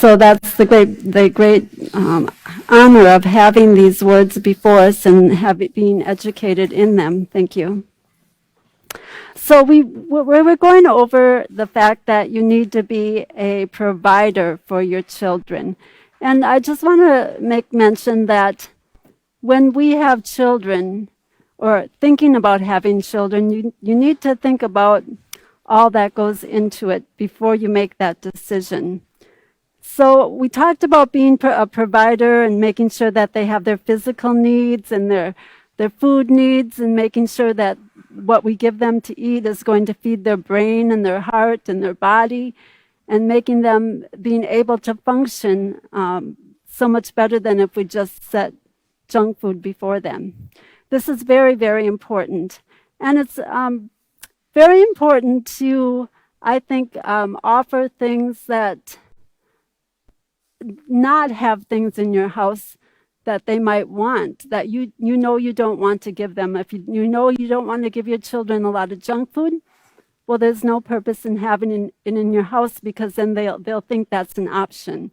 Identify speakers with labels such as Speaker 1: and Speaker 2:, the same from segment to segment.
Speaker 1: So that's the great honor of having these words before us and being educated in them. Thank you. So we're going over the fact that you need to be a provider for your children. And I just want to make mention that when we have children, or thinking about having children, you need to think about all that goes into it before you make that decision. So we talked about being a provider and making sure that they have their physical needs and their food needs, and making sure that what we give them to eat is going to feed their brain and their heart and their body, and making them being able to function so much better than if we just set junk food before them. This is very, very important. And it's very important to, I think, offer things that not have things in your house that they might want, that you know you don't want to give them. If you know you don't want to give your children a lot of junk food, well, there's no purpose in having it in your house, because then they'll think that's an option.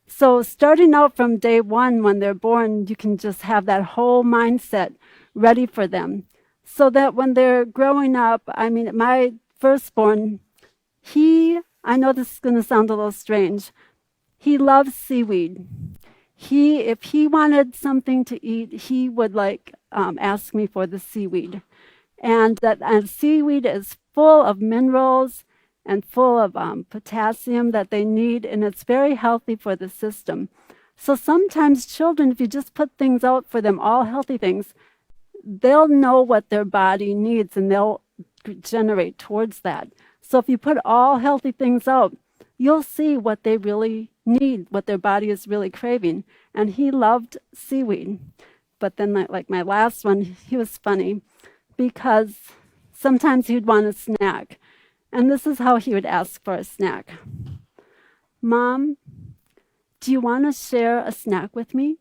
Speaker 1: So starting out from day one when they're born, you can just have that whole mindset ready for them. So that when they're growing up, I mean, my firstborn, I know this is going to sound a little strange, he loves seaweed. If he wanted something to eat, he would ask me for the seaweed. And seaweed is full of minerals and full of potassium that they need, and it's very healthy for the system. So sometimes children, if you just put things out for them, all healthy things, they'll know what their body needs and they'll generate towards that. So if you put all healthy things out, you'll see what they really need, what their body is really craving. And he loved seaweed. But then, like my last one, he was funny because sometimes he'd want a snack. And this is how he would ask for a snack. Mom, do you want to share a snack with me?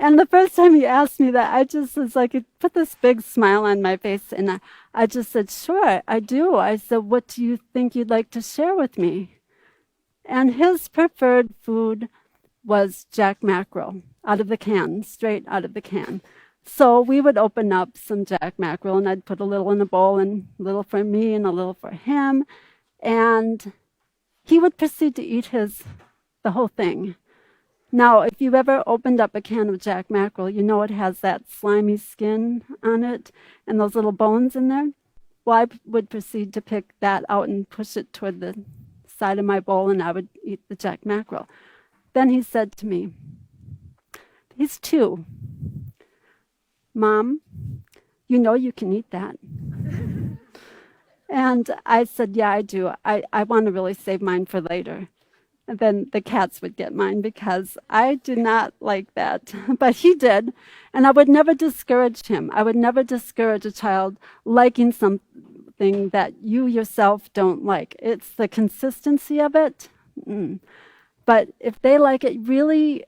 Speaker 1: And the first time he asked me that, I just was like, it put this big smile on my face. And I just said, sure, I do. I said, what do you think you'd like to share with me? And his preferred food was jack mackerel out of the can, straight out of the can. So we would open up some jack mackerel, and I'd put a little in a bowl, and a little for me and a little for him. And he would proceed to eat the whole thing. Now, if you've ever opened up a can of jack mackerel, you know it has that slimy skin on it and those little bones in there. Well, I would proceed to pick that out and push it toward the side of my bowl, and I would eat the jack mackerel. Then he said to me, he's 2. Mom, you know you can eat that. And I said, yeah, I do. I want to really save mine for later. And then the cats would get mine because I do not like that. But he did. And I would never discourage him. I would never discourage a child liking something that you yourself don't like. It's the consistency of it. But if they like it, really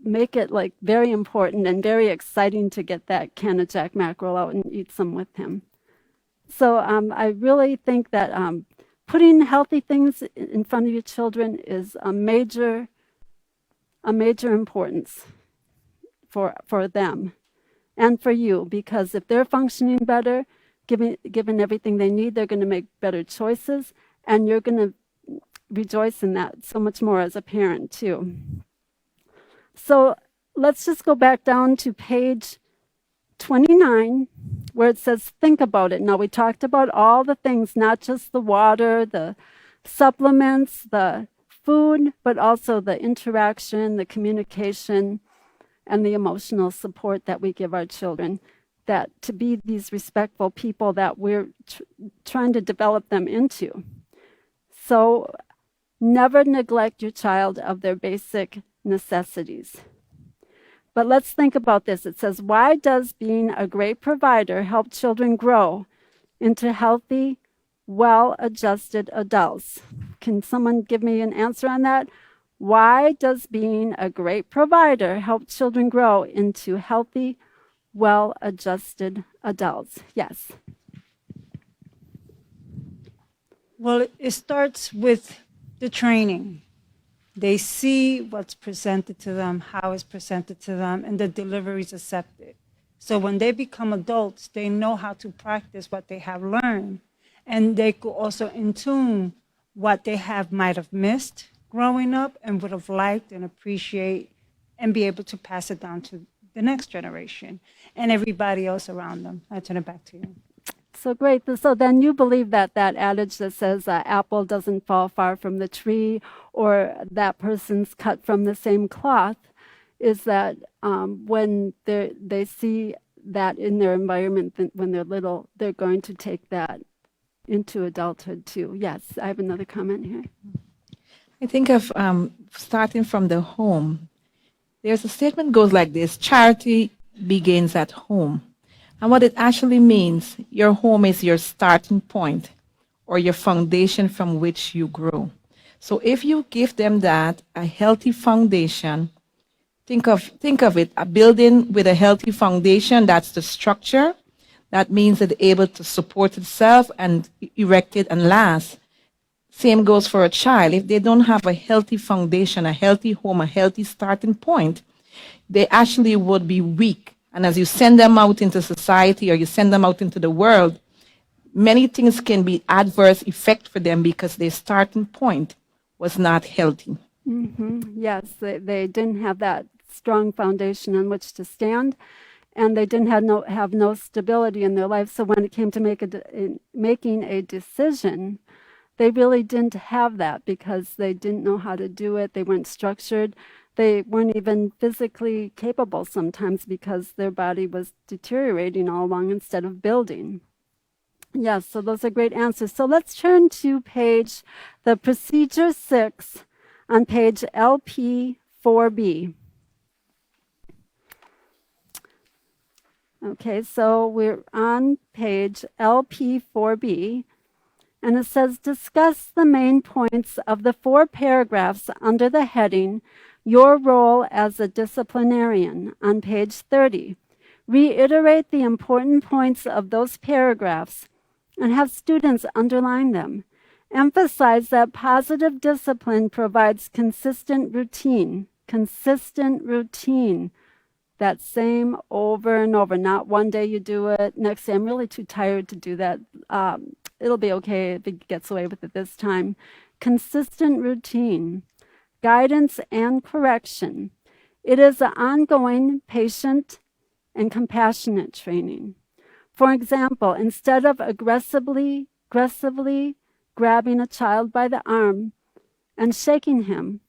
Speaker 1: make it very important and very exciting to get that can of jack mackerel out and eat some with him. So I really think that putting healthy things in front of your children is a major importance for them and for you, because if they're functioning better, given everything they need, they're going to make better choices, and you're going to rejoice in that so much more as a parent too. So let's just go back down to page 29, where it says, think about it. Now, we talked about all the things, not just the water, the supplements, the food, but also the interaction, the communication, and the emotional support that we give our children, that to be these respectful people that we're trying to develop them into. So never neglect your child of their basic necessities. But let's think about this. It says, why does being a great provider help children grow into healthy, well-adjusted adults? Can someone give me an answer on that? Why does being a great provider help children grow into healthy, well-adjusted adults? Yes.
Speaker 2: Well, it starts with the training. They see what's presented to them, how it's presented to them, and the delivery is accepted. So when they become adults, they know how to practice what they have learned. And they could also in tune what they might have missed growing up and would have liked and appreciate and be able to pass it down to the next generation and everybody else around them. I turn it back to you.
Speaker 1: So great. So then you believe that that adage that says apple doesn't fall far from the tree, or that person's cut from the same cloth, is that when they see that in their environment when they're little, they're going to take that into adulthood too. Yes, I have another comment here.
Speaker 3: I think of starting from the home. There's a statement goes like this: charity begins at home. And what it actually means, your home is your starting point or your foundation from which you grow. So if you give them that, a healthy foundation, think of it, a building with a healthy foundation, that's the structure. That means that it's able to support itself and erect it and last. Same goes for a child. If they don't have a healthy foundation, a healthy home, a healthy starting point, they actually would be weak. And as you send them out into society or you send them out into the world, many things can be adverse effect for them because their starting point was not healthy.
Speaker 1: Yes, they didn't have that strong foundation on which to stand, and they didn't have no stability in their life. So when it came to making a decision, they really didn't have that because they didn't know how to do it. They weren't structured. They weren't even physically capable sometimes because their body was deteriorating all along instead of building. Yes, so those are great answers. So let's turn to the procedure 6 on page LP4B. Okay, so we're on page LP4B. And it says, discuss the main points of the 4 paragraphs under the heading, Your Role as a Disciplinarian, on page 30. Reiterate the important points of those paragraphs and have students underline them. Emphasize that positive discipline provides consistent routine. Consistent routine. That same over and over. Not one day you do it, next day I'm really too tired to do that. It'll be okay if it gets away with it this time. Consistent routine, guidance and correction. It is an ongoing, patient, and compassionate training. For example, instead of aggressively grabbing a child by the arm and shaking him,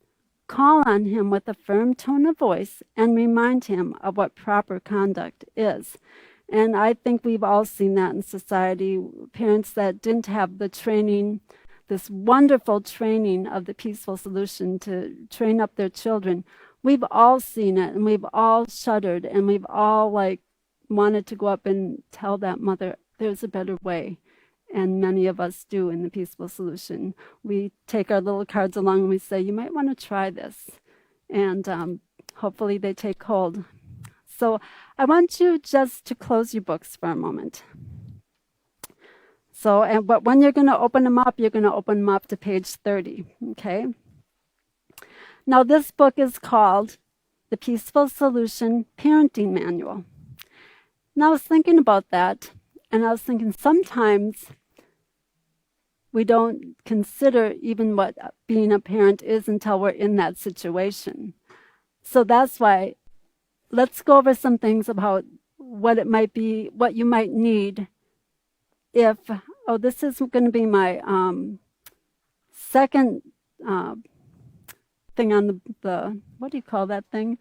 Speaker 1: call on him with a firm tone of voice and remind him of what proper conduct is. And I think we've all seen that in society. Parents that didn't have the training, this wonderful training of the peaceful solution to train up their children. We've all seen it, and we've all shuddered, and we've all wanted to go up and tell that mother, there's a better way. And many of us do in the peaceful solution. We take our little cards along and we say, you might want to try this. And hopefully they take hold. So I want you just to close your books for a moment. But when you're going to open them up, you're going to open them up to page 30, okay? Now this book is called The Peaceful Solution Parenting Manual. Now I was thinking about that, and I was thinking sometimes we don't consider even what being a parent is until we're in that situation. So that's why let's go over some things about what it might be, what you might need if, this is going to be my second thing on the, what do you call that thing?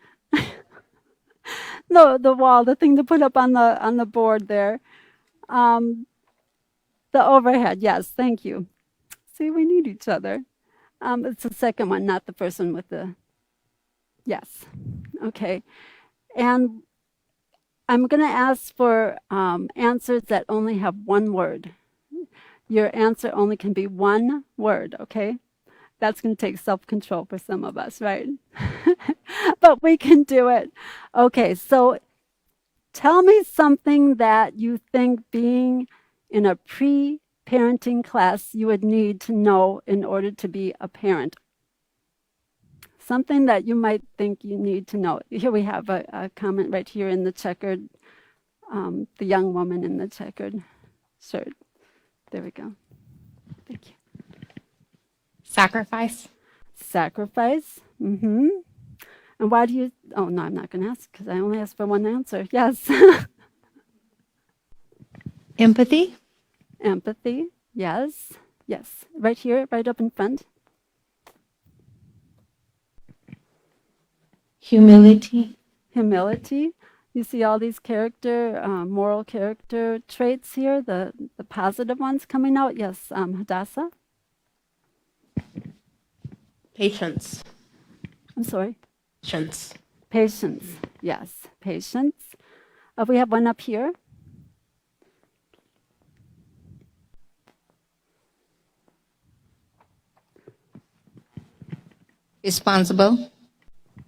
Speaker 1: No, the wall, the thing to put up on the board there. The overhead, yes, thank you. See, we need each other. It's the second one, not the first one with the, yes. Okay. And I'm going to ask for answers that only have one word. Your answer only can be one word, okay? That's going to take self-control for some of us, right? But we can do it. Okay, so tell me something that you think being in a parenting class you would need to know in order to be a parent? Something that you might think you need to know. Here we have a comment right here in the checkered, the young woman in the checkered shirt. There we go. Thank you.
Speaker 4: Sacrifice.
Speaker 1: Sacrifice. Mm-hmm. And why do you, oh no, I'm not going to ask because I only asked for one answer. Yes.
Speaker 4: Empathy.
Speaker 1: Empathy. Yes. Yes. Right here, right up in front.
Speaker 4: Humility.
Speaker 1: Humility. You see all these moral character traits here, the positive ones coming out. Yes, Hadassah.
Speaker 4: Patience.
Speaker 1: I'm sorry.
Speaker 4: Patience.
Speaker 1: Patience. Yes, patience. We have one up here.
Speaker 4: Responsible.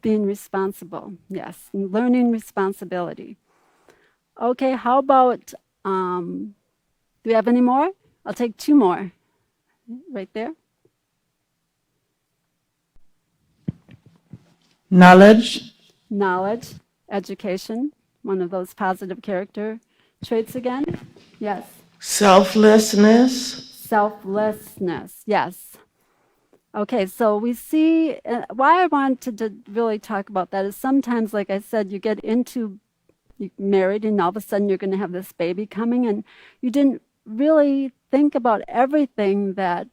Speaker 1: Being responsible. Yes, learning responsibility. Okay, how about, do we have any more? I'll take two more. Right there.
Speaker 5: Knowledge.
Speaker 1: Knowledge, education, one of those positive character traits again. Yes.
Speaker 5: Selflessness.
Speaker 1: Selflessness, yes. Okay, so we see why I wanted to really talk about that is sometimes, like I said, you married and all of a sudden you're going to have this baby coming and you didn't really think about everything that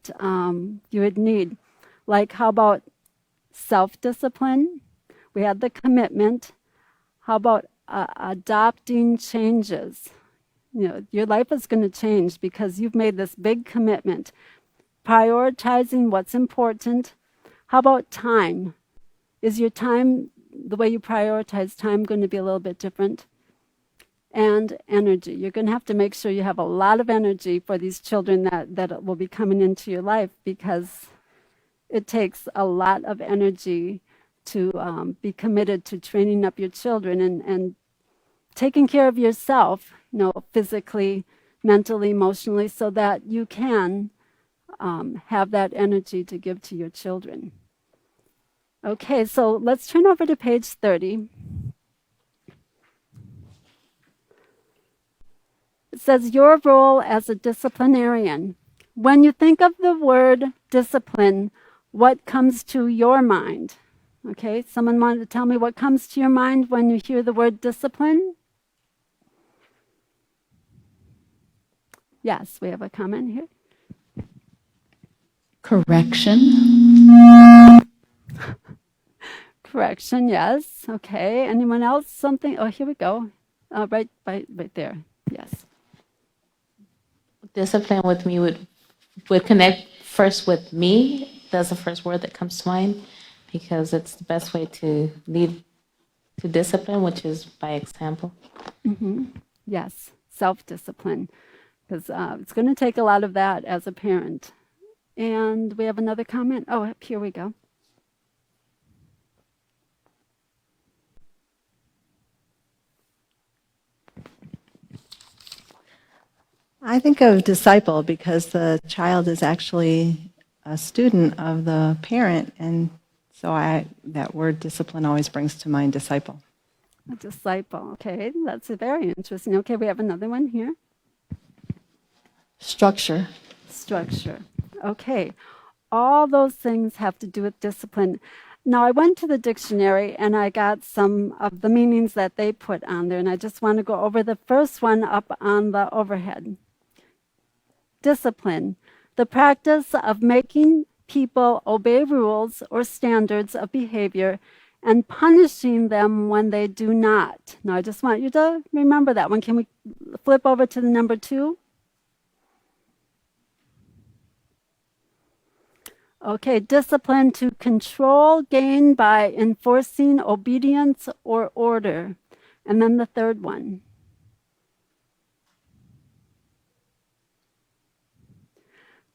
Speaker 1: you would need. Like how about self-discipline? We had the commitment. How about adopting changes? You know, your life is going to change because you've made this big commitment. Prioritizing what's important. How about time? Is your time, the way you prioritize time, going to be a little bit different? And energy. You're going to have to make sure you have a lot of energy for these children that will be coming into your life because it takes a lot of energy to be committed to training up your children and taking care of yourself, you know, physically, mentally, emotionally, so that you can have that energy to give to your children. Okay, so let's turn over to page 30. It says, your role as a disciplinarian. When you think of the word discipline, what comes to your mind? Okay, someone wanted to tell me what comes to your mind when you hear the word discipline? Yes, we have a comment here.
Speaker 4: Correction.
Speaker 1: Correction, yes. Okay, anyone else? Something? Oh, here we go. Right there. Yes.
Speaker 4: Discipline with me would connect first with me. That's the first word that comes to mind because it's the best way to lead to discipline, which is by example.
Speaker 1: Mm-hmm. Yes, self-discipline, because it's going to take a lot of that as a parent. And we have another comment. Oh, here we go.
Speaker 6: I think of disciple because the child is actually a student of the parent, and so that word discipline always brings to mind disciple.
Speaker 1: A disciple. Okay, that's very interesting. Okay, we have another one here.
Speaker 6: Structure.
Speaker 1: Structure. Okay, all those things have to do with discipline. Now, I went to the dictionary and I got some of the meanings that they put on there, and I just want to go over the first one up on the overhead. Discipline, the practice of making people obey rules or standards of behavior and punishing them when they do not. Now, I just want you to remember that one. Can we flip over to the number 2? Okay, discipline, to control, gain by enforcing obedience or order. And then the third one.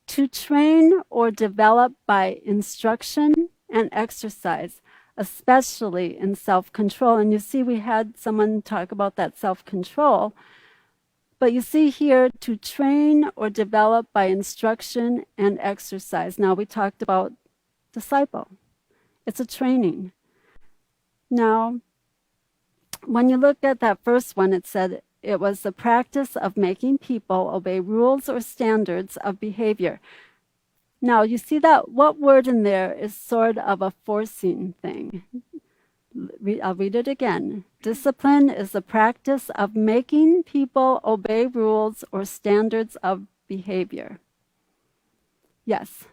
Speaker 1: To train or develop by instruction and exercise, especially in self-control. And you see, we had someone talk about that self-control. But you see here, to train or develop by instruction and exercise. Now we talked about disciple. It's a training. Now, when you look at that first one, it said it was the practice of making people obey rules or standards of behavior. Now, you see that what word in there is sort of a forcing thing. I'll read it again. Discipline is the practice of making people obey rules or standards of behavior. Yes.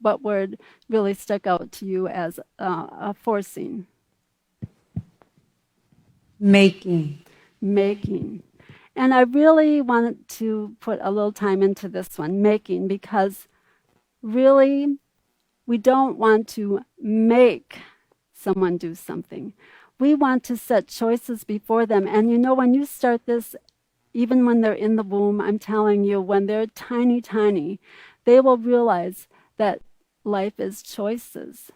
Speaker 1: What word really stuck out to you as a forcing?
Speaker 2: Making.
Speaker 1: Making. And I really wanted to put a little time into this one, making, because really we don't want to make someone do something. We want to set choices before them. And you know, when you start this, even when they're in the womb, I'm telling you, when they're tiny, tiny, they will realize that life is choices.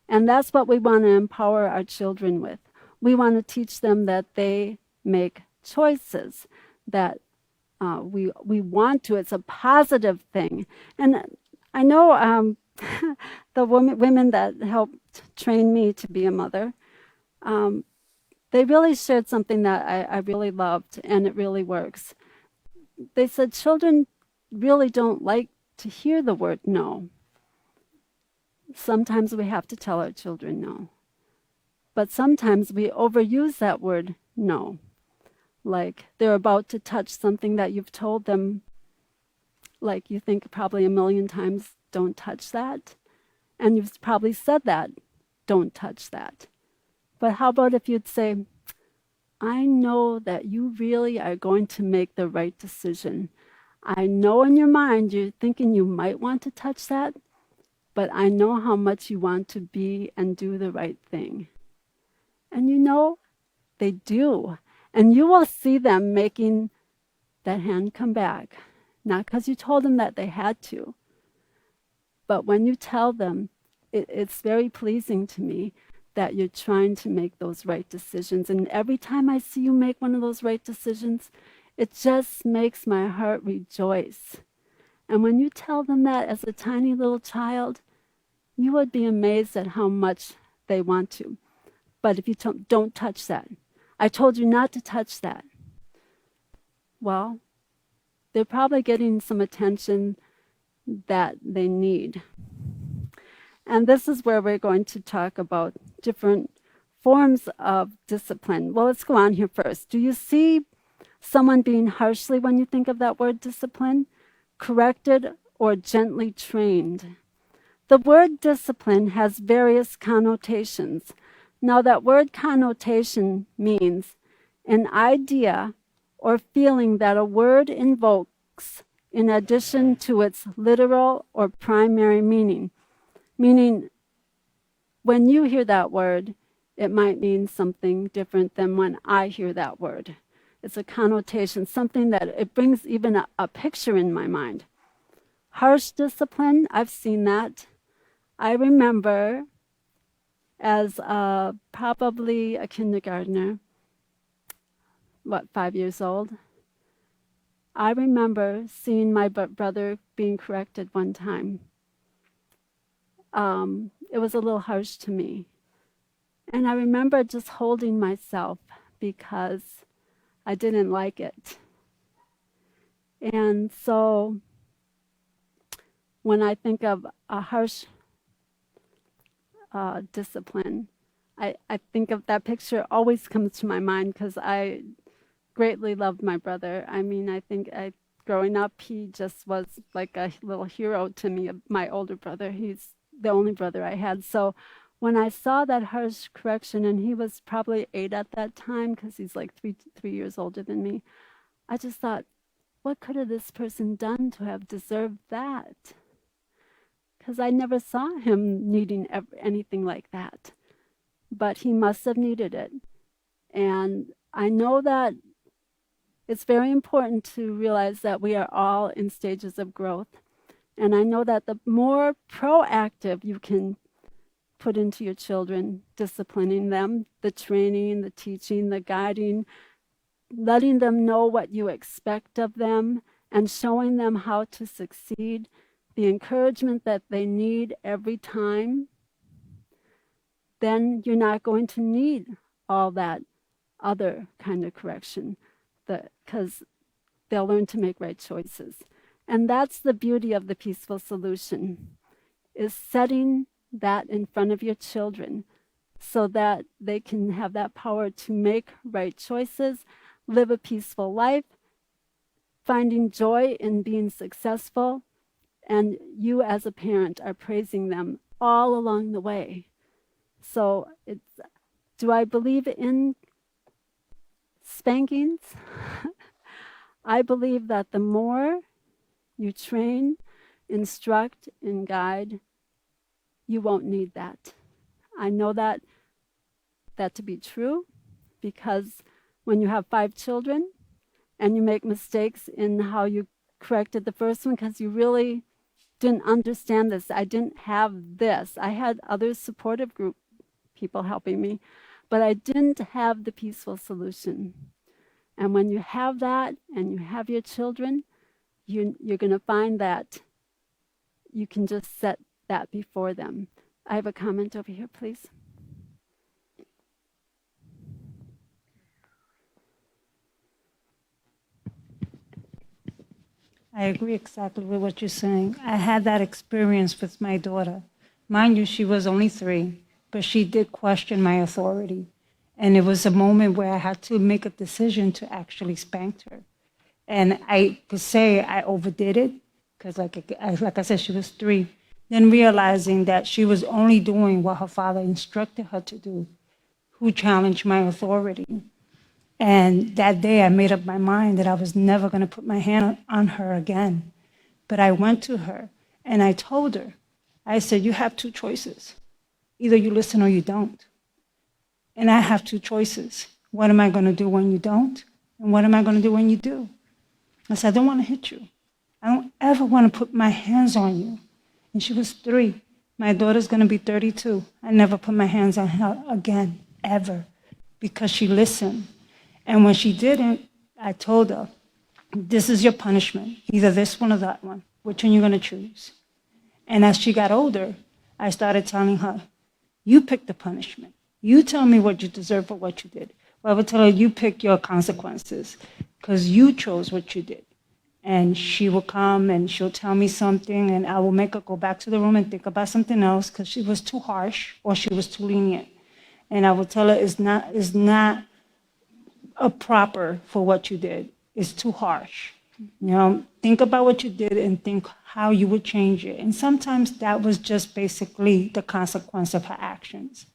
Speaker 1: And that's what we want to empower our children with. We want to teach them that they make choices, that we want to. It's a positive thing. And I know the women that helped train me to be a mother, they really shared something that I really loved, and it really works. They said children really don't like to hear the word no. Sometimes we have to tell our children no. But sometimes we overuse that word no. Like they're about to touch something that you've told them, like you think probably a million times, don't touch that. And you've probably said that, don't touch that. But how about if you'd say, I know that you really are going to make the right decision. I know in your mind you're thinking you might want to touch that, but I know how much you want to be and do the right thing. And you know, they do. And you will see them making that hand come back. Not because you told them that they had to, but when you tell them, it's very pleasing to me that you're trying to make those right decisions. And every time I see you make one of those right decisions, it just makes my heart rejoice. And when you tell them that as a tiny little child, you would be amazed at how much they want to. But if you don't touch that, I told you not to touch that. Well, they're probably getting some attention that they need. And this is where we're going to talk about different forms of discipline. Well, let's go on here first. Do you see someone being harshly when you think of that word discipline? Corrected or gently trained? The word discipline has various connotations. Now, that word connotation means an idea or feeling that a word invokes in addition to its literal or primary meaning. Meaning, when you hear that word, it might mean something different than when I hear that word. It's a connotation, something that it brings even a picture in my mind. Harsh discipline, I've seen that. I remember as probably a kindergartner, 5 years old, I remember seeing my brother being corrected one time. It was a little harsh to me. And I remember just holding myself because I didn't like it. And so when I think of a harsh discipline, I think of that picture always comes to my mind because I greatly loved my brother. I mean, I think growing up, he just was like a little hero to me, my older brother. He's the only brother I had. So when I saw that harsh correction, and he was probably 8 at that time because he's like three years older than me, I just thought, what could have this person done to have deserved that? Because I never saw him needing anything like that. But he must have needed it. And I know that it's very important to realize that we are all in stages of growth. And I know that the more proactive you can put into your children, disciplining them, the training, the teaching, the guiding, letting them know what you expect of them and showing them how to succeed, the encouragement that they need every time, then you're not going to need all that other kind of correction, because they'll learn to make right choices. And that's the beauty of the peaceful solution, is setting that in front of your children so that they can have that power to make right choices, live a peaceful life, finding joy in being successful, and you as a parent are praising them all along the way. So do I believe in spankings? I believe that the more you train, instruct, and guide, you won't need that. I know that to be true, because when you have 5 children and you make mistakes in how you corrected the first one because you really didn't understand this, I didn't have this. I had other supportive group people helping me, but I didn't have the peaceful solution. And when you have that and you have your children, you're going to find that you can just set that before them. I have a comment over here, please.
Speaker 2: I agree exactly with what you're saying. I had that experience with my daughter. Mind you, she was only 3, but she did question my authority. And it was a moment where I had to make a decision to actually spank her. And I could say I overdid it, because like I said, she was 3. Then realizing that she was only doing what her father instructed her to do, who challenged my authority. And that day I made up my mind that I was never going to put my hand on her again. But I went to her and I told her, I said, you have 2 choices. Either you listen or you don't. And I have 2 choices. What am I going to do when you don't? And what am I going to do when you do? I said, I don't want to hit you. I don't ever want to put my hands on you. And she was 3. My daughter's going to be 32. I never put my hands on her again, ever, because she listened. And when she didn't, I told her, this is your punishment, either this one or that one. Which one you're going to choose? And as she got older, I started telling her, you pick the punishment. You tell me what you deserve for what you did. Well, I would tell her, you pick your consequences, because you chose what you did. And she will come and she'll tell me something, and I will make her go back to the room and think about something else, because she was too harsh or she was too lenient. And I will tell her, it's not a proper for what you did. It's too harsh. Think about what you did and think how you would change it. And sometimes that was just basically the consequence of her actions.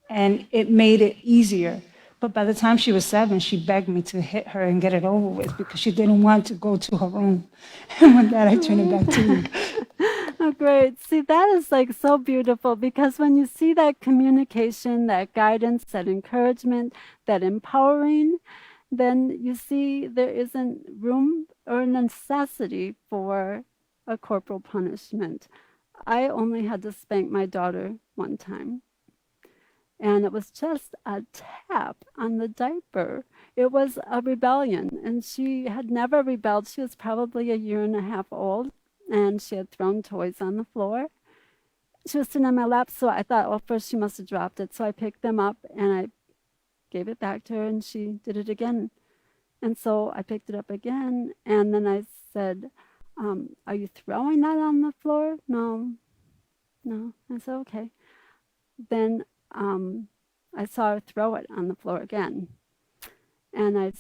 Speaker 2: And it made it easier. But by the time she was 7, she begged me to hit her and get it over with, because she didn't want to go to her room. And with that, I turn it back to you.
Speaker 1: Oh, great. See, that is like so beautiful, because when you see that communication, that guidance, that encouragement, that empowering, then you see there isn't room or necessity for a corporal punishment. I only had to spank my daughter one time, and it was just a tap on the diaper. It was a rebellion, and she had never rebelled. She was probably 1.5 years old, and she had thrown toys on the floor. She was sitting on my lap, so I thought, well, first she must have dropped it. So I picked them up, and I gave it back to her, and she did it again. And so I picked it up again, and then I said, are you throwing that on the floor? No. I said, okay. Then I saw her throw it on the floor again. And I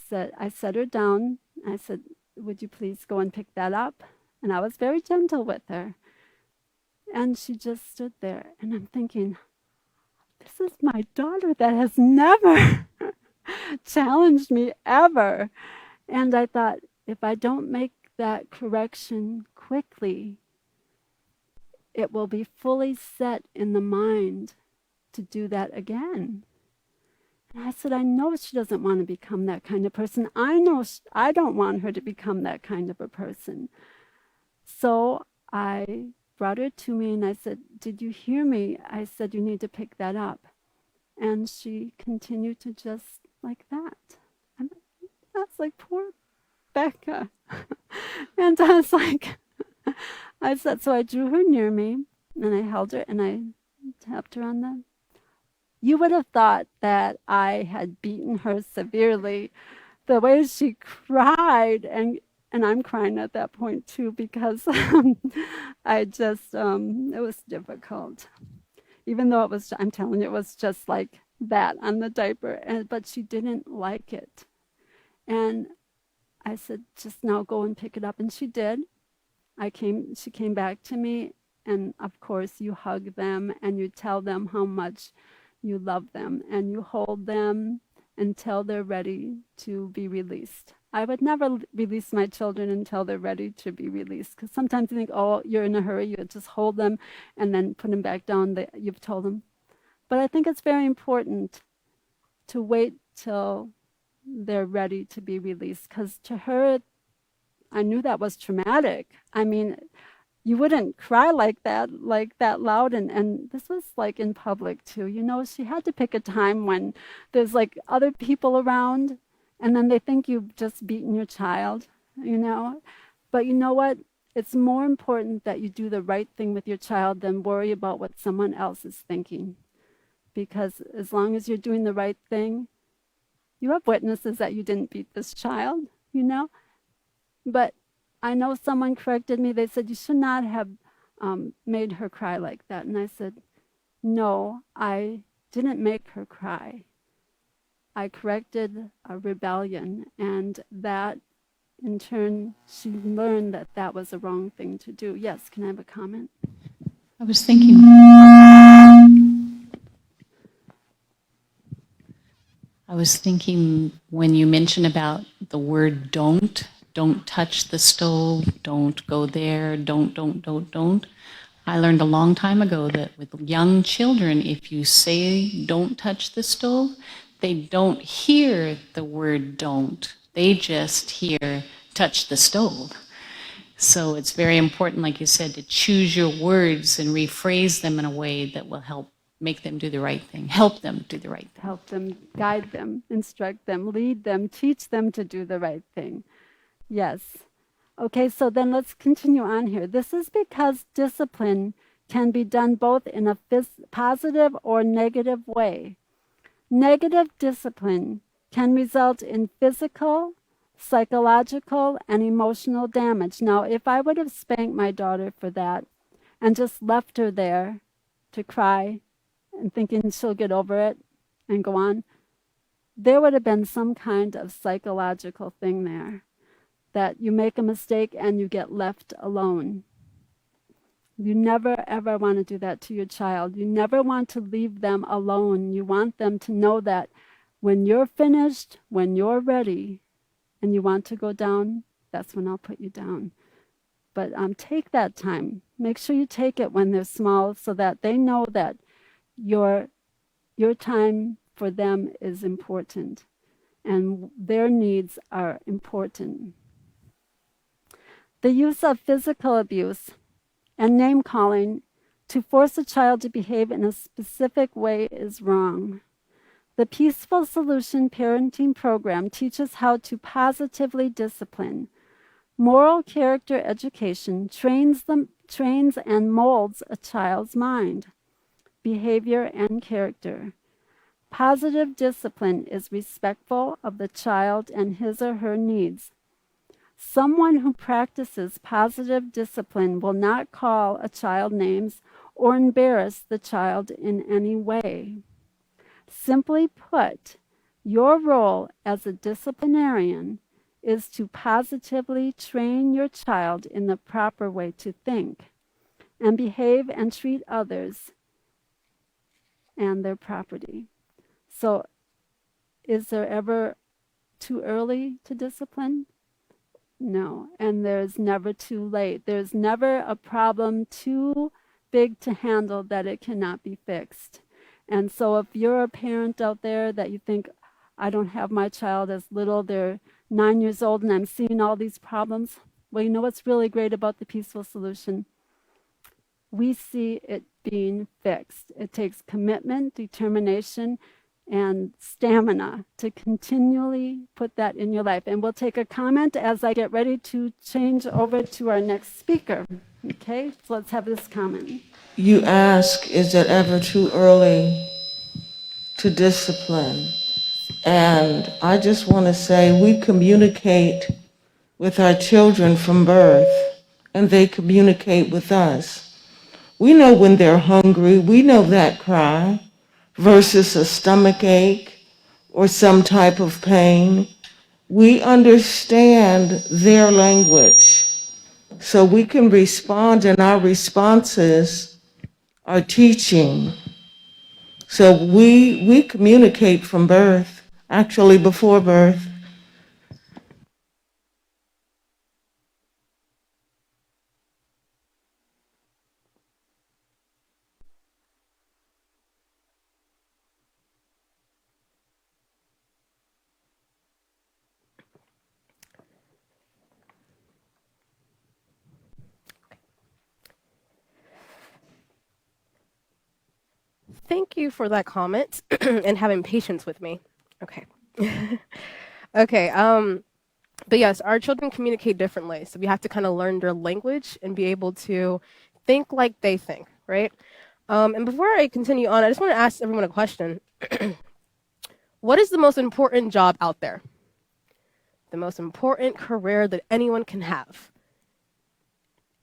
Speaker 1: set her down. I said, would you please go and pick that up? And I was very gentle with her. And she just stood there. And I'm thinking, this is my daughter that has never challenged me ever. And I thought, if I don't make that correction quickly, it will be fully set in the mind to do that again. And I said, I know she doesn't want to become that kind of person. I know I don't want her to become that kind of a person. So I brought her to me and I said, did you hear me? I said, you need to pick that up. And she continued to just like that. And I was like, poor Becca. And I was like, I said, so I drew her near me and I held her and I tapped her on the. You would have thought that I had beaten her severely. The way she cried, and I'm crying at that point too because I just it was difficult. Even though it was, I'm telling you, it was just like that on the diaper, and but she didn't like it. And I said, just now go and pick it up, and she did. She came back to me, and of course you hug them and you tell them how much you love them, and you hold them until they're ready to be released. I would never release my children until they're ready to be released, because sometimes you think, oh, you're in a hurry, you just hold them and then put them back down. You've told them. But I think it's very important to wait till they're ready to be released, because to her, I knew that was traumatic. I mean, you wouldn't cry like that loud, and this was like in public too. You know, she had to pick a time when there's like other people around, and then they think you've just beaten your child, you know. But you know what? It's more important that you do the right thing with your child than worry about what someone else is thinking. Because as long as you're doing the right thing, you have witnesses that you didn't beat this child, you know. But I know someone corrected me. They said, you should not have made her cry like that. And I said, no, I didn't make her cry. I corrected a rebellion, and that in turn, she learned that that was the wrong thing to do. Yes, can I have a comment?
Speaker 7: I was thinking when you mention about the word don't touch the stove, don't go there, don't. I learned a long time ago that with young children, if you say don't touch the stove, they don't hear the word don't. They just hear touch the stove. So it's very important, like you said, to choose your words and rephrase them in a way that will help make them do the right thing, help them do the right thing.
Speaker 1: Help them, guide them, instruct them, lead them, teach them to do the right thing. Yes. Okay, so then let's continue on here. This is because discipline can be done both in a positive or negative way. Negative discipline can result in physical, psychological, and emotional damage. Now, if I would have spanked my daughter for that and just left her there to cry and thinking she'll get over it and go on, there would have been some kind of psychological thing there, that you make a mistake and you get left alone. You never, ever want to do that to your child. You never want to leave them alone. You want them to know that when you're finished, when you're ready, and you want to go down, that's when I'll put you down. But take that time. Make sure you take it when they're small so that they know that your time for them is important and their needs are important. The use of physical abuse and name-calling to force a child to behave in a specific way is wrong. The Peaceful Solution Parenting Program teaches how to positively discipline. Moral character education trains and molds a child's mind, behavior, and character. Positive discipline is respectful of the child and his or her needs. Someone who practices positive discipline will not call a child names or embarrass the child in any way. Simply put, your role as a disciplinarian is to positively train your child in the proper way to think and behave and treat others and their property. So, is there ever too early to discipline? No, and there's never too late. There's never a problem too big to handle that it cannot be fixed. And so if you're a parent out there that you think, I don't have my child as little, they're 9 years old and I'm seeing all these problems, well, you know what's really great about the Peaceful Solution? We see it being fixed. It takes commitment, determination, and stamina to continually put that in your life. And we'll take a comment as I get ready to change over to our next speaker. Okay, so let's have this comment.
Speaker 5: You ask, is it ever too early to discipline? And I just want to say we communicate with our children from birth, and they communicate with us. We know when they're hungry, we know that cry, versus a stomach ache or some type of pain. We understand their language, so we can respond, and our responses are teaching. So we communicate from birth, actually before birth.
Speaker 8: Thank you for that comment and having patience with me. Okay. Okay. But yes, our children communicate differently, so we have to kind of learn their language and be able to think like they think, right? And before I continue on, I just want to ask everyone a question. What is the most important job out there? The most important career that anyone can have?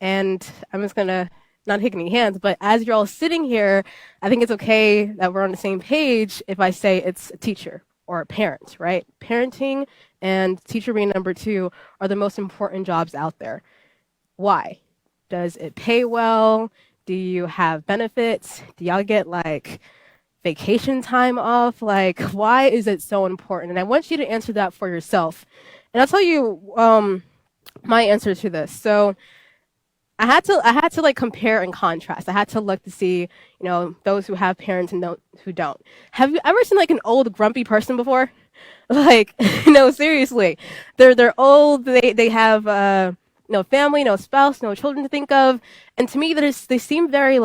Speaker 8: And I'm just gonna not take any hands, but as you're all sitting here, I think it's okay that we're on the same page if I say it's a teacher or a parent, right? Parenting and teacher being number 2 are the most important jobs out there. Why? Does it pay well? Do you have benefits? Do y'all get like vacation time off? Like, why is it so important? And I want you to answer that for yourself. And I'll tell you my answer to this. So I had to like compare and contrast. I had to look to see, those who have parents and those who don't. Have you ever seen like an old grumpy person before? Like, no, seriously. They're old, they have no family, no spouse, no children to think of. And to me they seem very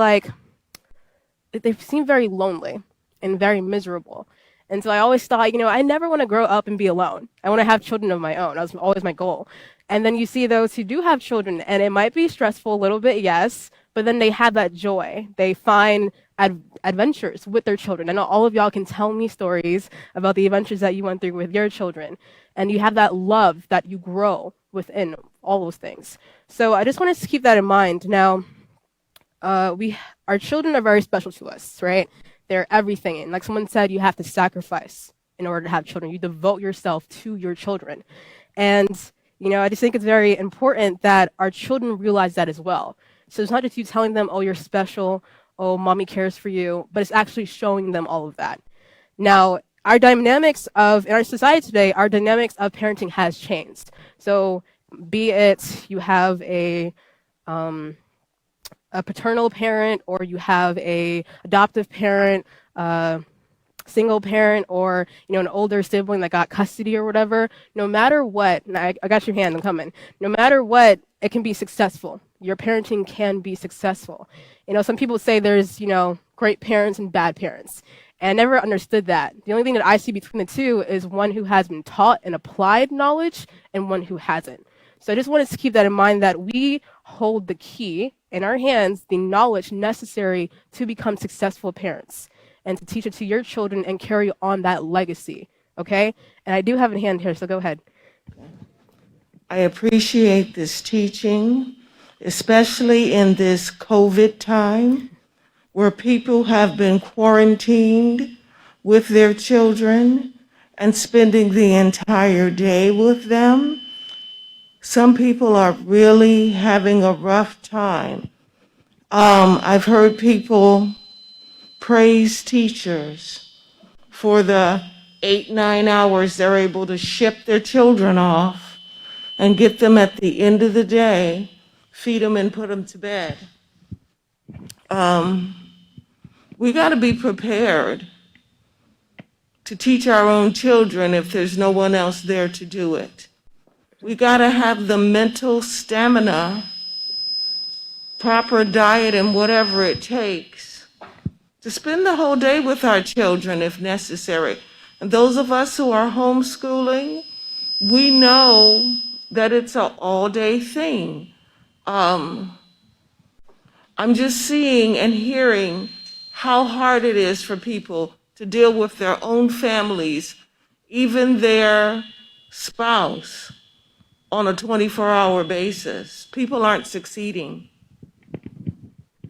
Speaker 8: lonely and very miserable. And so I always thought, I never want to grow up and be alone. I want to have children of my own. That was always my goal. And then you see those who do have children, and it might be stressful a little bit, yes, but then they have that joy. They find adventures with their children. I know all of y'all can tell me stories about the adventures that you went through with your children. And you have that love that you grow within all those things. So I just want us to keep that in mind. Now, our children are very special to us, right? They're everything. And like someone said, you have to sacrifice in order to have children. You devote yourself to your children. And, I just think it's very important that our children realize that as well. So it's not just you telling them, oh, you're special, oh, mommy cares for you, but it's actually showing them all of that. Now, in our society today, our dynamics of parenting has changed. So be it you have a paternal parent, or you have a adoptive parent, single parent, or an older sibling that got custody or whatever, no matter what, and I got your hand, I'm coming, no matter what, it can be successful. Your parenting can be successful. Some people say there's great parents and bad parents, and I never understood that. The only thing that I see between the two is one who has been taught and applied knowledge and one who hasn't. So I just wanted to keep that in mind, that we hold the key in our hands, the knowledge necessary to become successful parents and to teach it to your children and carry on that legacy, okay? And I do have a hand here, so go ahead.
Speaker 5: I appreciate this teaching, especially in this COVID time where people have been quarantined with their children and spending the entire day with them. Some people are really having a rough time. I've heard people praise teachers for the 8-9 hours they're able to ship their children off and get them at the end of the day, feed them and put them to bed. We got to be prepared to teach our own children if there's no one else there to do it. We got to have the mental stamina, proper diet, and whatever it takes to spend the whole day with our children if necessary. And those of us who are homeschooling, we know that it's an all-day thing. I'm just seeing and hearing how hard it is for people to deal with their own families, even their spouse, on a 24-hour basis. People aren't succeeding.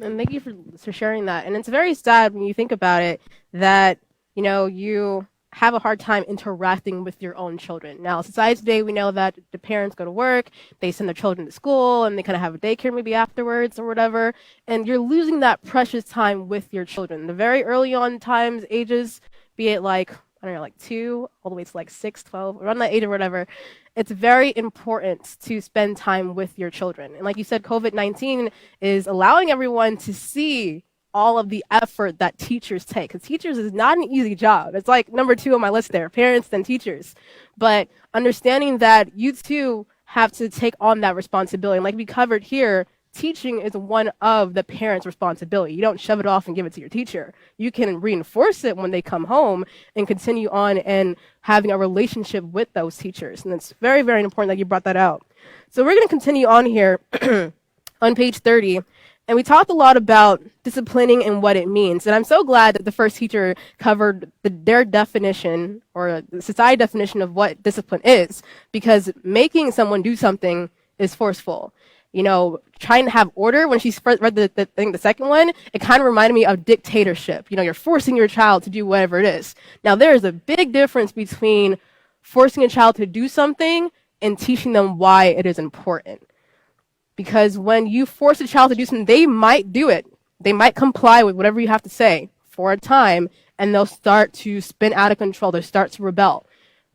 Speaker 8: And thank you for sharing that. And it's very sad when you think about it that, you have a hard time interacting with your own children. Now, society today, we know that the parents go to work, they send their children to school, and they kind of have a daycare maybe afterwards or whatever. And you're losing that precious time with your children. The very early on times, ages, be it like, I don't know, like 2, all the way to like 6, 12, around that age or whatever, it's very important to spend time with your children. And like you said, COVID-19 is allowing everyone to see all of the effort that teachers take. Because teachers is not an easy job. It's like number 2 on my list there, parents then teachers. But understanding that you too have to take on that responsibility. And like we covered here, teaching is one of the parents' responsibility. You don't shove it off and give it to your teacher. You can reinforce it when they come home and continue on and having a relationship with those teachers. And it's very, very important that you brought that out. So we're going to continue on here on page 30. And we talked a lot about disciplining and what it means. And I'm so glad that the first teacher covered their definition or the society definition of what discipline is, because making someone do something is forceful. Trying to have order, when she read the second one, it kind of reminded me of dictatorship. You're forcing your child to do whatever it is. Now, there is a big difference between forcing a child to do something and teaching them why it is important. Because when you force a child to do something, they might do it. They might comply with whatever you have to say for a time, and they'll start to spin out of control. They'll start to rebel.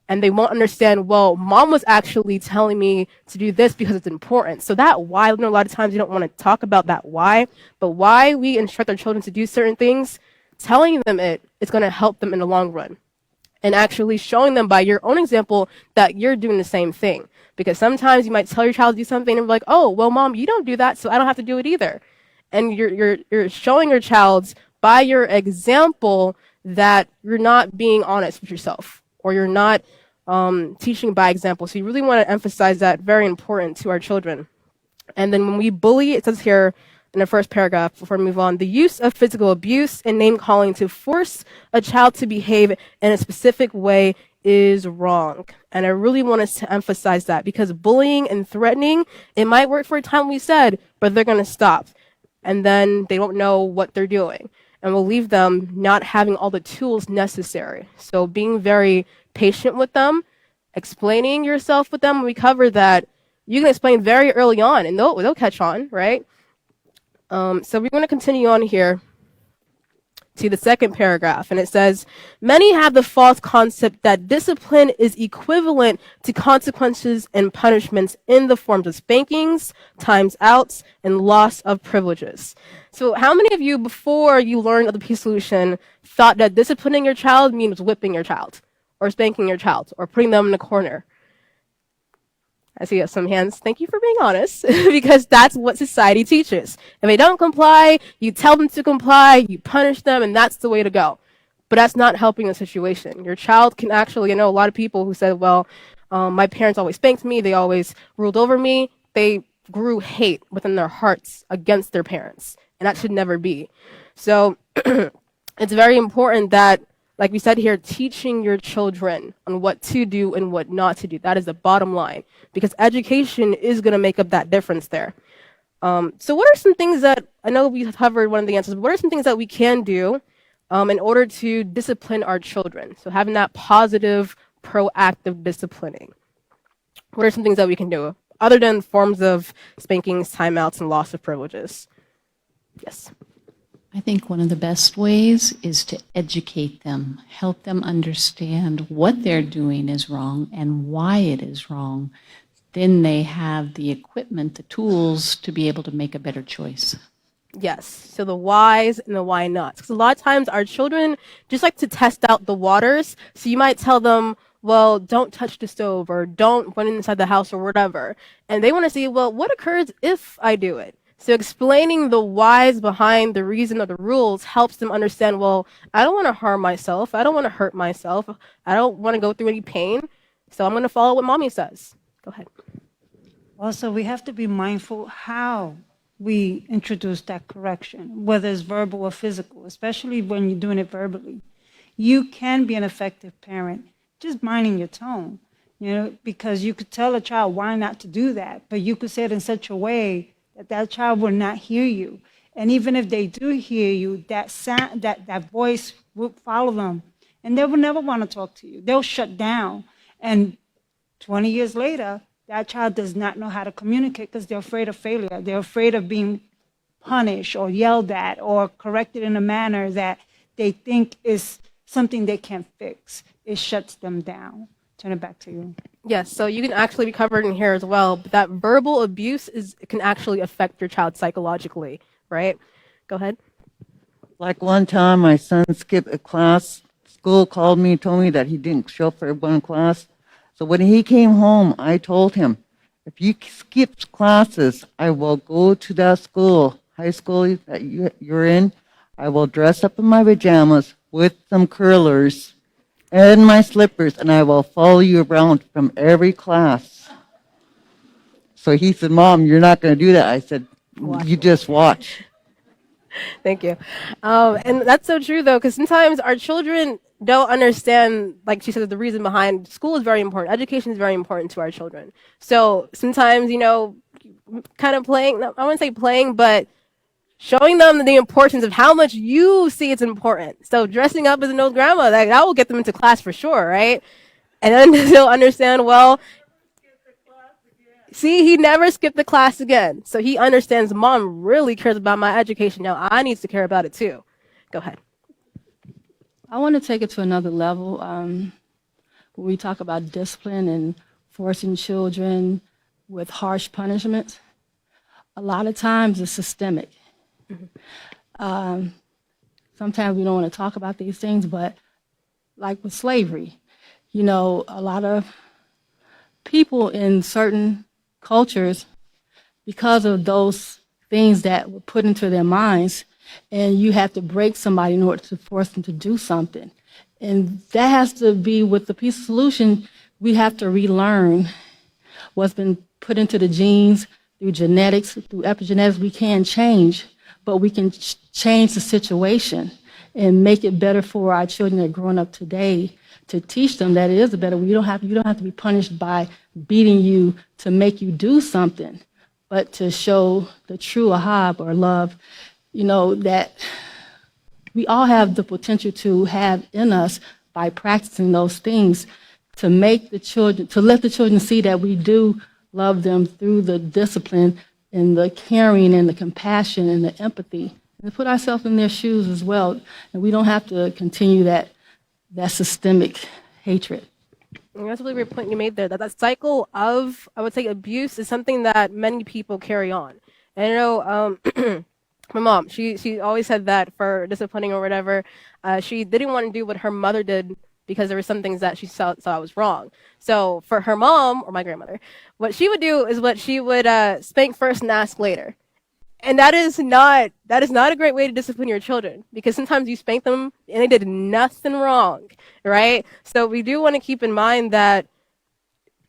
Speaker 8: And they won't understand, well, mom was actually telling me to do this because it's important. So that why, a lot of times you don't want to talk about that why, but why we instruct our children to do certain things, telling them it's going to help them in the long run. And actually showing them by your own example that you're doing the same thing. Because sometimes you might tell your child to do something and be like, oh, well, mom, you don't do that, so I don't have to do it either. And you're showing your child by your example that you're not being honest with yourself, or you're not teaching by example. So you really want to emphasize that, very important to our children. And then when we bully, it says here in the first paragraph, before we move on, the use of physical abuse and name calling to force a child to behave in a specific way is wrong. And I really want us to emphasize that, because bullying and threatening, it might work for a time, we said, but they're going to stop. And then they don't know what they're doing. And we'll leave them not having all the tools necessary. So being very patient with them, explaining yourself with them. We cover that you can explain very early on, and they'll catch on, right? So we're going to continue on here to the second paragraph, and it says, many have the false concept that discipline is equivalent to consequences and punishments in the forms of spankings, times outs, and loss of privileges. So how many of you, before you learned of the peace solution, thought that disciplining your child means whipping your child, or spanking your child, or putting them in a corner? I see some hands. Thank you for being honest, because that's what society teaches. If they don't comply, you tell them to comply, you punish them, and that's the way to go. But that's not helping the situation. Your child can actually, a lot of people who said, well, my parents always spanked me, they always ruled over me. They grew hate within their hearts against their parents, and that should never be. So it's very important that, like we said here, teaching your children on what to do and what not to do. That is the bottom line, because education is going to make up that difference there. So what are some things that, I know we covered one of the answers, but what are some things that we can do in order to discipline our children? So having that positive, proactive disciplining. What are some things that we can do, other than forms of spankings, timeouts, and loss of privileges? Yes.
Speaker 7: I think one of the best ways is to educate them, help them understand what they're doing is wrong and why it is wrong. Then they have the equipment, the tools to be able to make a better choice.
Speaker 8: Yes, so the whys and the why nots. Because a lot of times our children just like to test out the waters. So you might tell them, well, don't touch the stove, or don't run inside the house, or whatever. And they want to see, well, what occurs if I do it? So explaining the whys behind the reason or the rules helps them understand, well, I don't want to harm myself. I don't want to hurt myself. I don't want to go through any pain. So I'm going to follow what mommy says. Go ahead.
Speaker 2: Also, we have to be mindful how we introduce that correction, whether it's verbal or physical, especially when you're doing it verbally. You can be an effective parent just minding your tone, because you could tell a child why not to do that, but you could say it in such a way that that child will not hear you. And even if they do hear you, that sound, that voice will follow them, and they will never want to talk to you. They'll shut down. And 20 years later, that child does not know how to communicate because they're afraid of failure. They're afraid of being punished or yelled at or corrected in a manner that they think is something they can't fix. It shuts them down. Turn it back to you.
Speaker 8: Yes, so you can actually be covered in here as well. But that verbal abuse can actually affect your child psychologically, right? Go ahead.
Speaker 9: Like one time, my son skipped a class. School called me, told me that he didn't show up for one class. So when he came home, I told him, if you skip classes, I will go to that school, high school that you're in. I will dress up in my pajamas with some curlers and my slippers, and I will follow you around from every class. So he said, Mom, you're not going to do that. I said, you just watch.
Speaker 8: Thank you. And that's so true, though, because sometimes our children don't understand, like she said, the reason behind school is very important. Education is very important to our children. So sometimes, kind of playing, I wouldn't say playing, but showing them the importance of how much you see it's important. So dressing up as an old grandma, that will get them into class for sure, right? And then they'll understand, well, see, he never skipped the class again. So he understands mom really cares about my education. Now I need to care about it too. Go ahead.
Speaker 10: I want to take it to another level. When we talk about discipline and forcing children with harsh punishments, a lot of times it's systemic. Sometimes we don't want to talk about these things, but like with slavery, a lot of people in certain cultures, because of those things that were put into their minds, and you have to break somebody in order to force them to do something. And that has to be with the peace solution. We have to relearn what's been put into the genes through genetics, through epigenetics. We can change, but we can change the situation and make it better for our children that are growing up today, to teach them that it is a better way. You don't have to be punished by beating you to make you do something, but to show the true ahab or love, that we all have the potential to have in us by practicing those things, to make the children, to let the children see that we do love them through the discipline and the caring and the compassion and the empathy, and to put ourselves in their shoes as well. And we don't have to continue that systemic hatred.
Speaker 8: And that's a really great point you made there. That cycle of, I would say, abuse is something that many people carry on. And my mom, she always said that for disciplining or whatever, she didn't want to do what her mother did because there were some things that she saw was wrong. So for her mom, or my grandmother, what she would do is she would spank first and ask later. And that is not a great way to discipline your children, because sometimes you spank them and they did nothing wrong, right? So we do want to keep in mind that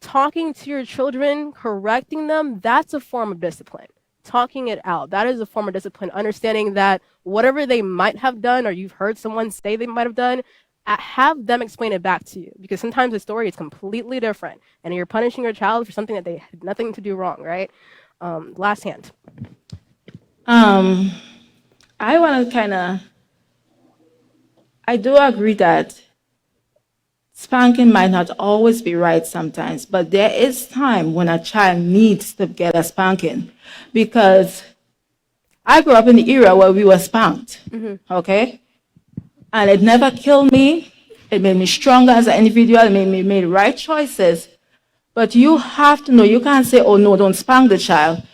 Speaker 8: talking to your children, correcting them, that's a form of discipline. Talking it out, that is a form of discipline. Understanding that whatever they might have done or you've heard someone say they might have done, have them explain it back to you, because sometimes the story is completely different and you're punishing your child for something that they had nothing to do wrong, right? Last hand.
Speaker 11: I want to I do agree that spanking might not always be right sometimes, but there is time when a child needs to get a spanking, because I grew up in the era where we were spanked, okay? And it never killed me. It made me stronger as an individual. It made me make right choices. But you have to know, you can't say, oh no, don't spank the child.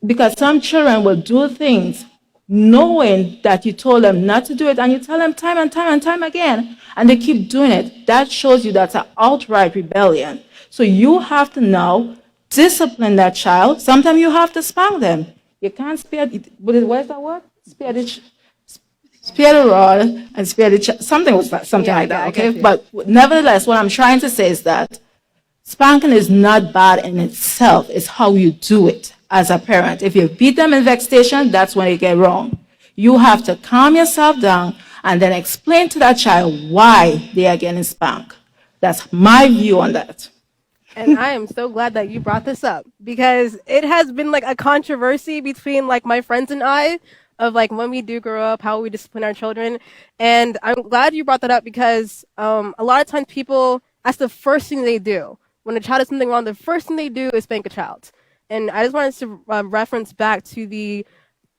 Speaker 11: Because some children will do things knowing that you told them not to do it, and you tell them time and time and time again, and they keep doing it. That shows you that's an outright rebellion. So you have to now discipline that child. Sometimes you have to spank them. You can't spare, what is that word? Spare the rod and spare the something was that, something
Speaker 8: Yeah,
Speaker 11: like that,
Speaker 8: I get
Speaker 11: okay?
Speaker 8: you.
Speaker 11: But nevertheless, what I'm trying to say is that spanking is not bad in itself. It's how you do it as a parent. If you beat them in vexation, that's when you get wrong. You have to calm yourself down and then explain to that child why they are getting spanked. That's my view on that.
Speaker 8: And I am so glad that you brought this up because it has been like a controversy between like my friends and I of like when we do grow up, how we discipline our children. And I'm glad you brought that up because a lot of times people, that's the first thing they do. When a child does something wrong, the first thing they do is spank a child. And I just wanted to reference back to the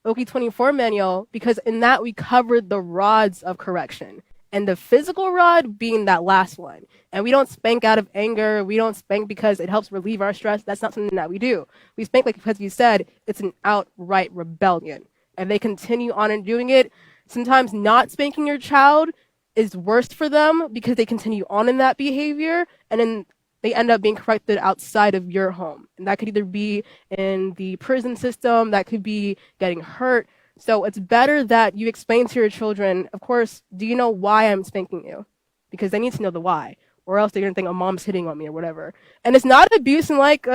Speaker 8: Oki 24 manual because in that we covered the rods of correction and the physical rod being that last one. And we don't spank out of anger. We don't spank because it helps relieve our stress. That's not something that we do. We spank like because you said it's an outright rebellion. And they continue on and doing it. Sometimes not spanking your child is worse for them because they continue on in that behavior and then they end up being corrected outside of your home. And that could either be in the prison system, that could be getting hurt. So it's better that you explain to your children, of course, do you know why I'm spanking you? Because they need to know the why, or else they're going to think, oh, mom's hitting on me or whatever. And it's not abuse, and like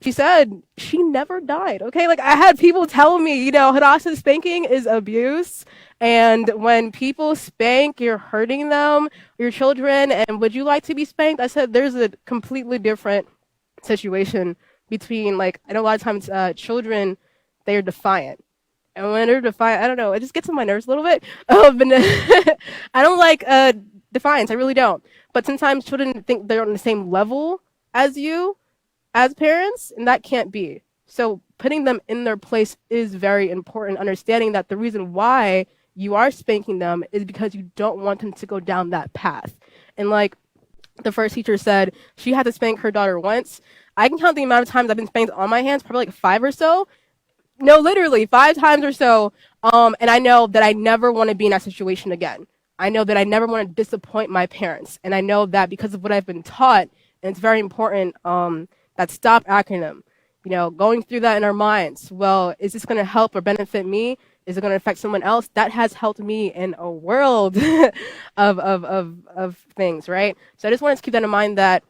Speaker 8: she said, she never died, okay? Like, I had people tell me, you know, Hadassah's spanking is abuse, and when people spank, you're hurting them, your children, and would you like to be spanked? I said, there's a completely different situation between, like, I know a lot of times children, they are defiant. And when they're defiant, I don't know, it just gets on my nerves a little bit. But I don't like defiance, I really don't. But sometimes children think they're on the same level as you, as parents, and that can't be. So putting them in their place is very important, understanding that the reason why you are spanking them is because you don't want them to go down that path. And like the first teacher said, she had to spank her daughter once. I can count the amount of times I've been spanked on my hands, probably like 5 or so. No, literally 5 times or so. And I know that I never want to be in that situation again. I know that I never want to disappoint my parents. And I know that because of what I've been taught, and it's very important, that STOP acronym, you know, going through that in our minds. Well, is this going to help or benefit me? Is it going to affect someone else? That has helped me in a world of things, right? So I just wanted to keep that in mind that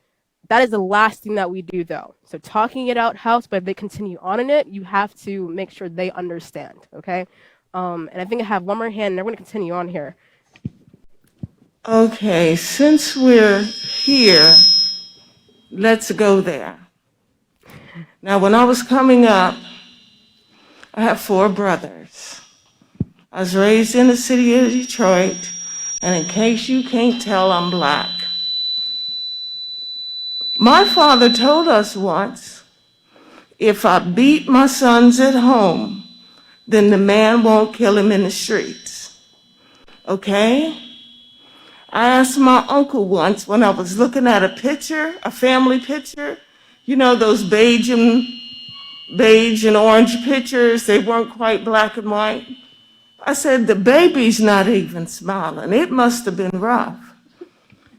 Speaker 8: that is the last thing that we do, though. So talking it out helps, but if they continue on in it, you have to make sure they understand, okay? And I think I have one more hand, and I'm going to continue on here.
Speaker 5: Okay, since we're here, let's go there. Now, when I was coming up, I have 4 brothers. I was raised in the city of Detroit, and in case you can't tell, I'm black. My father told us once, if I beat my sons at home, then the man won't kill him in the streets. Okay? I asked my uncle once when I was looking at a picture, a family picture, you know, those beige and orange pictures, they weren't quite black and white. I said, the baby's not even smiling. It must have been rough.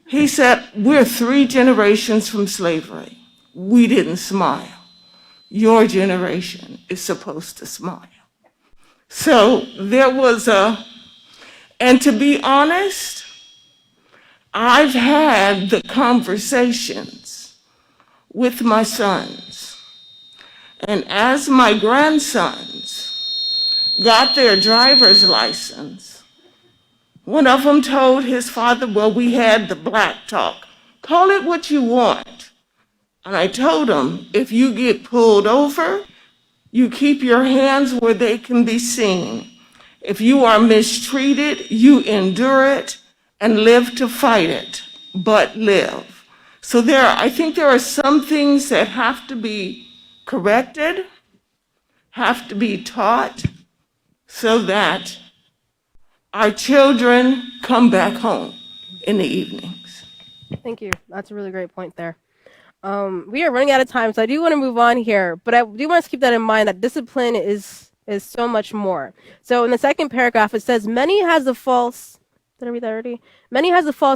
Speaker 5: He said, we're 3 generations from slavery. We didn't smile. Your generation is supposed to smile. So there was and to be honest, I've had the conversations with my sons. And as my grandsons got their driver's license, one of them told his father, well, we had the black talk. Call it what you want. And I told him, if you get pulled over, you keep your hands where they can be seen. If you are mistreated, you endure it and live to fight it, but live. So I think there are some things that have to be corrected, have to be taught, so that our children come back home in the evenings.
Speaker 8: Thank you. That's a really great point there. We are running out of time, so I do want to move on here, but I do want to keep that in mind that discipline is so much more. So in the second paragraph, it says, many has a false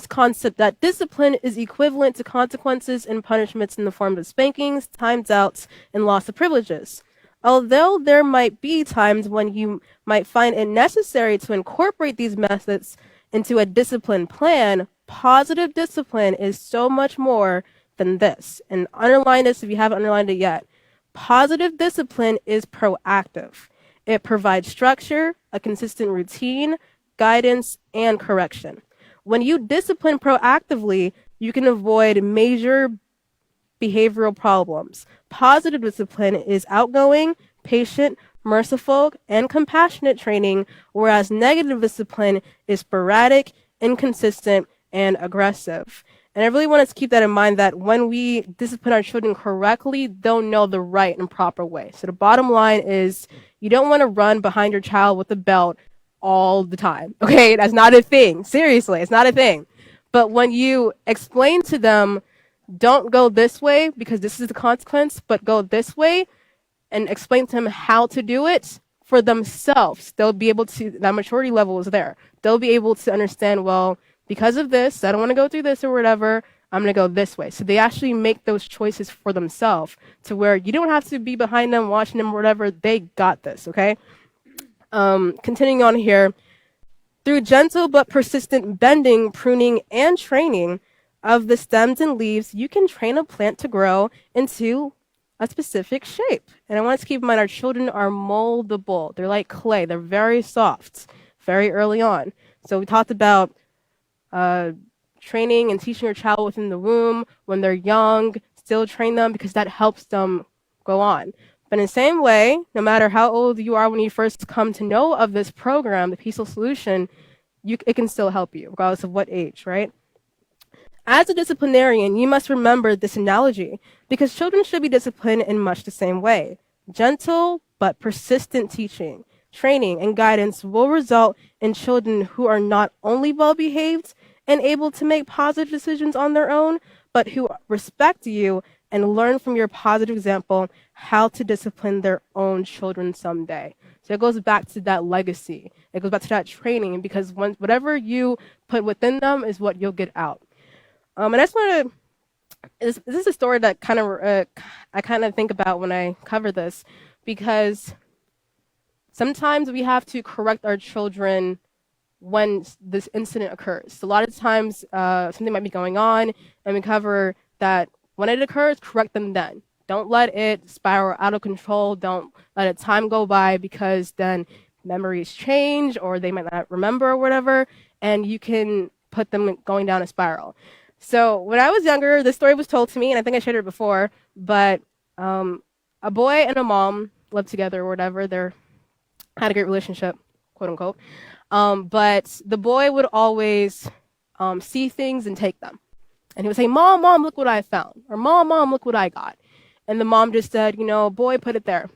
Speaker 8: concept that discipline is equivalent to consequences and punishments in the form of spankings, times outs, and loss of privileges. Although there might be times when you might find it necessary to incorporate these methods into a discipline plan, positive discipline is so much more than this. And underline this if you haven't underlined it yet. Positive discipline is proactive. It provides structure, a consistent routine, guidance, and correction. When you discipline proactively, you can avoid major behavioral problems. Positive discipline is outgoing, patient, merciful, and compassionate training, whereas negative discipline is sporadic, inconsistent, and aggressive. And I really want us to keep that in mind, that when we discipline our children correctly, they'll know the right and proper way. So the bottom line is, you don't want to run behind your child with a belt all the time. Okay, that's not a thing. Seriously, it's not a thing. But when you explain to them, don't go this way because this is the consequence, but go this way, and explain to them how to do it for themselves, they'll be able to, that maturity level is there. They'll be able to understand, well, because of this, I don't want to go through this or whatever, I'm going to go this way. So they actually make those choices for themselves, to where you don't have to be behind them, watching them, or whatever. They got this, okay? Continuing on here, through gentle but persistent bending, pruning, and training of the stems and leaves, you can train a plant to grow into a specific shape. And I want us to keep in mind, our children are moldable. They're like clay. They're very soft, very early on. So we talked about training and teaching your child within the womb when they're young. Still train them because that helps them go on. But in the same way, no matter how old you are when you first come to know of this program, the Peaceful Solution, it can still help you, regardless of what age, right? As a disciplinarian, you must remember this analogy, because children should be disciplined in much the same way. Gentle but persistent teaching, training, and guidance will result in children who are not only well-behaved and able to make positive decisions on their own, but who respect you and learn from your positive example how to discipline their own children someday. So it goes back to that legacy. It goes back to that training, because whatever you put within them is what you'll get out. And I just want to, this is a story that I kind of think about when I cover this, because sometimes we have to correct our children when this incident occurs. So a lot of times something might be going on, and we cover that when it occurs, correct them then. Don't let it spiral out of control. Don't let it time go by, because then memories change or they might not remember or whatever, and you can put them going down a spiral. So when I was younger, this story was told to me, and I think I shared it before, but a boy and a mom lived together or whatever. They had a great relationship, quote unquote. But the boy would always see things and take them. And he would say, Mom, look what I found. Or Mom, look what I got. And the mom just said, boy, put it there.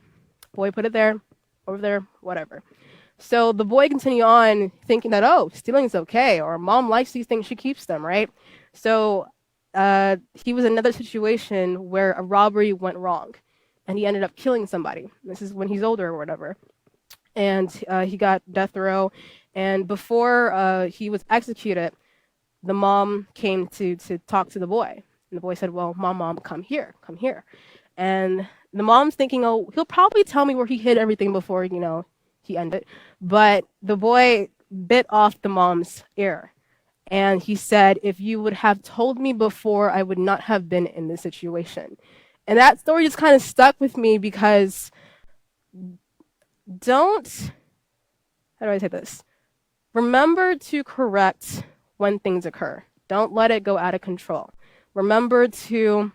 Speaker 8: Boy, put it there, over there, whatever. So the boy continued on thinking that, oh, stealing is okay, or Mom likes these things, she keeps them, right? So he was in another situation where a robbery went wrong, and he ended up killing somebody. This is when he's older or whatever. And he got death row. And before he was executed, the mom came to talk to the boy. And the boy said, well, Mom, come here. And the mom's thinking, oh, he'll probably tell me where he hid everything before, he ended. But the boy bit off the mom's ear. And he said, if you would have told me before, I would not have been in this situation. And that story just kind of stuck with me, because how do I say this? Remember to correct when things occur. Don't let it go out of control. Remember to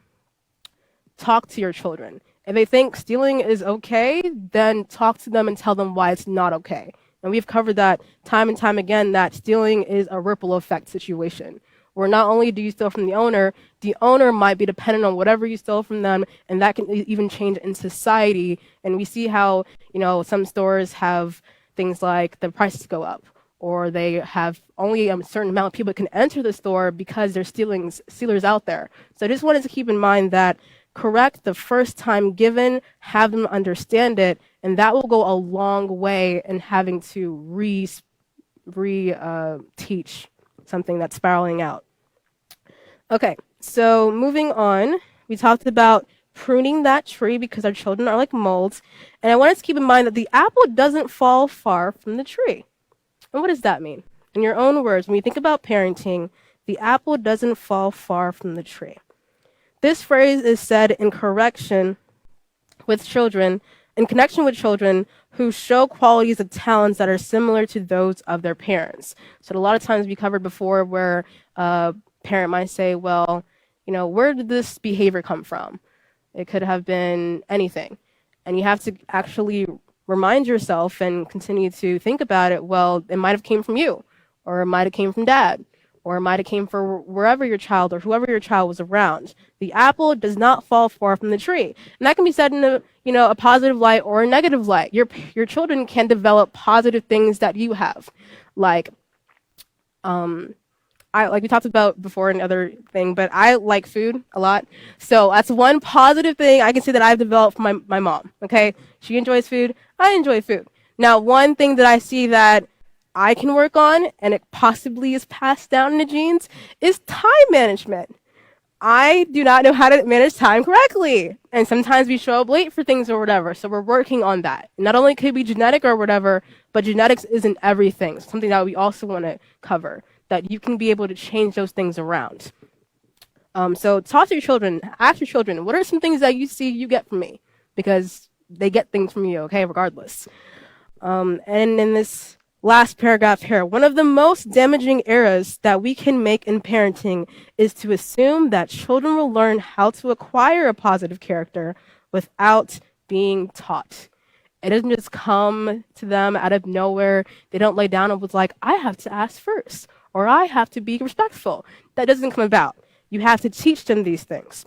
Speaker 8: talk to your children. If they think stealing is okay, then talk to them and tell them why it's not okay. And we've covered that time and time again, that stealing is a ripple effect situation, where not only do you steal from the owner might be dependent on whatever you stole from them, and that can even change in society. And we see how, some stores have things like the prices go up, or they have only a certain amount of people that can enter the store because there's stealers out there. So I just wanted to keep in mind that correct the first time given, have them understand it, and that will go a long way in having to teach something that's spiraling out. Okay, so moving on, we talked about pruning that tree because our children are like molds. And I want us to keep in mind that the apple doesn't fall far from the tree. And what does that mean? In your own words, when you think about parenting, the apple doesn't fall far from the tree. This phrase is said in connection with children who show qualities of talents that are similar to those of their parents. So a lot of times we covered before where a parent might say, well, where did this behavior come from? It could have been anything. And you have to actually remind yourself and continue to think about it. Well, it might have came from you, or it might have came from dad, or it might have came from wherever your child or whoever your child was around. The apple does not fall far from the tree. And that can be said in a positive light or a negative light. Your children can develop positive things that you have. Like we talked about before in other thing, but I like food a lot. So that's one positive thing I can say that I've developed from my mom. Okay. She enjoys food. I enjoy food. Now, one thing that I see that I can work on, and it possibly is passed down in the genes, is time management. I do not know how to manage time correctly. And sometimes we show up late for things or whatever. So we're working on that. Not only could it be genetic or whatever, but genetics isn't everything. Something that we also want to cover, that you can be able to change those things around. So talk to your children, ask your children, what are some things that you see you get from me? Because they get things from you, okay, regardless. And in this last paragraph here, one of the most damaging errors that we can make in parenting is to assume that children will learn how to acquire a positive character without being taught. It doesn't just come to them out of nowhere. They don't lay down and was like, I have to ask first, or I have to be respectful. That doesn't come about. You have to teach them these things.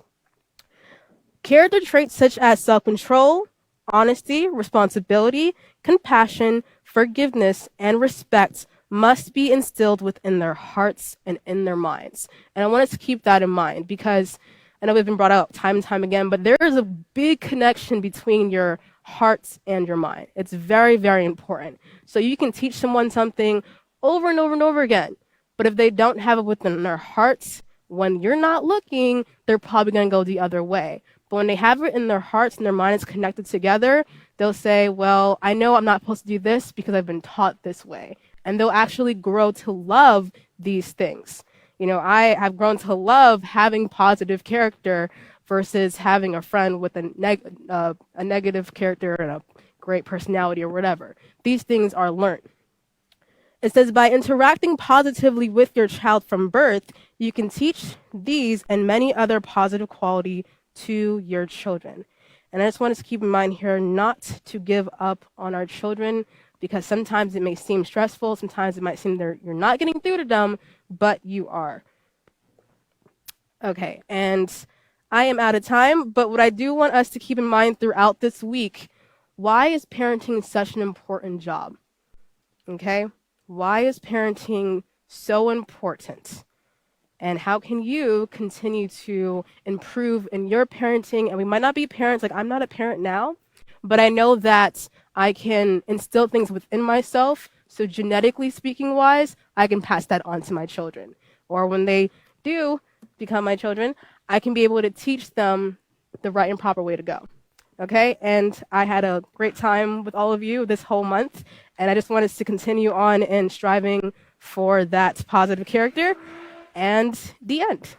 Speaker 8: Character traits such as self-control, honesty, responsibility, compassion, forgiveness, and respect must be instilled within their hearts and in their minds. And I want us to keep that in mind because I know we've been brought up time and time again, but there is a big connection between your hearts and your mind. It's very, very important. So you can teach someone something over and over and over again, but if they don't have it within their hearts, when you're not looking, they're probably going to go the other way. But when they have it in their hearts and their minds connected together, they'll say, well, I know I'm not supposed to do this because I've been taught this way. And they'll actually grow to love these things. I have grown to love having positive character versus having a friend with a negative character and a great personality or whatever. These things are learned. It says, by interacting positively with your child from birth, you can teach these and many other positive qualities to your children. And I just want us to keep in mind here not to give up on our children because sometimes it may seem stressful. Sometimes it might seem you're not getting through to them, but you are. Okay, and I am out of time, but what I do want us to keep in mind throughout this week, why is parenting such an important job? Okay, why is parenting so important? And how can you continue to improve in your parenting? And we might not be parents, like I'm not a parent now, but I know that I can instill things within myself. So genetically speaking wise, I can pass that on to my children. Or when they do become my children, I can be able to teach them the right and proper way to go. Okay, and I had a great time with all of you this whole month. And I just want us to continue on in striving for that positive character. And the end.